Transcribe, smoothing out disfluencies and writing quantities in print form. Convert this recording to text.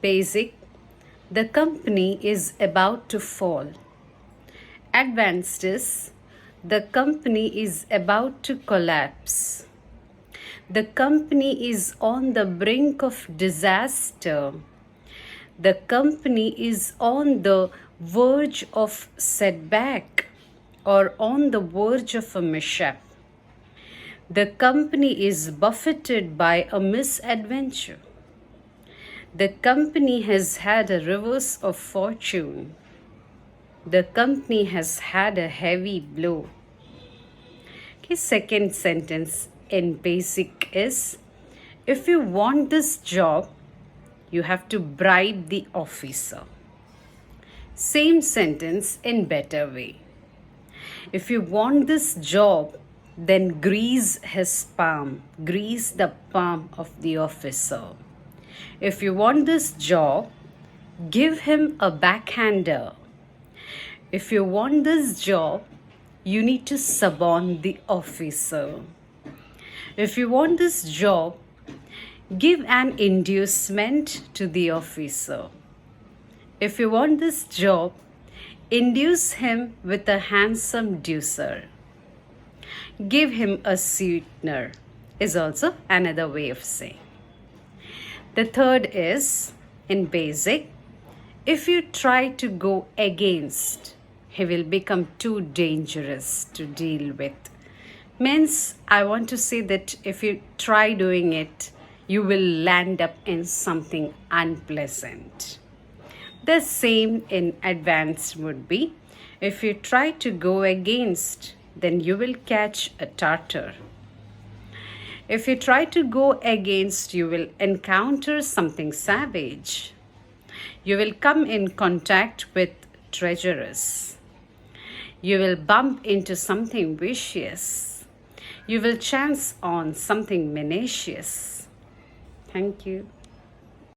Basic, the company is about to fall. Advanced is, the company is about to collapse. The company is on the brink of disaster. The company is on the verge of setback or on the verge of a mishap. The company is buffeted by a misadventure. The company has had a reverse of fortune. The company has had a heavy blow. Okay, second sentence in basic is, if you want this job, you have to bribe the officer. Same sentence in better way. If you want this job, then grease his palm. Grease the palm of the officer. If you want this job, give him a backhander. If you want this job, you need to suborn the officer. If you want this job, give an inducement to the officer. If you want this job, induce him with a handsome ducer. Give him a sweetener is also another way of saying. The third is, in basic, if you try to go against, he will become too dangerous to deal with. Means, I want to say that if you try doing it, you will land up in something unpleasant. The same in advanced would be, if you try to go against, then you will catch a tartar. If you try to go against, you will encounter something savage. You will come in contact with treacherous. You will bump into something vicious. You will chance on something menacious. Thank you.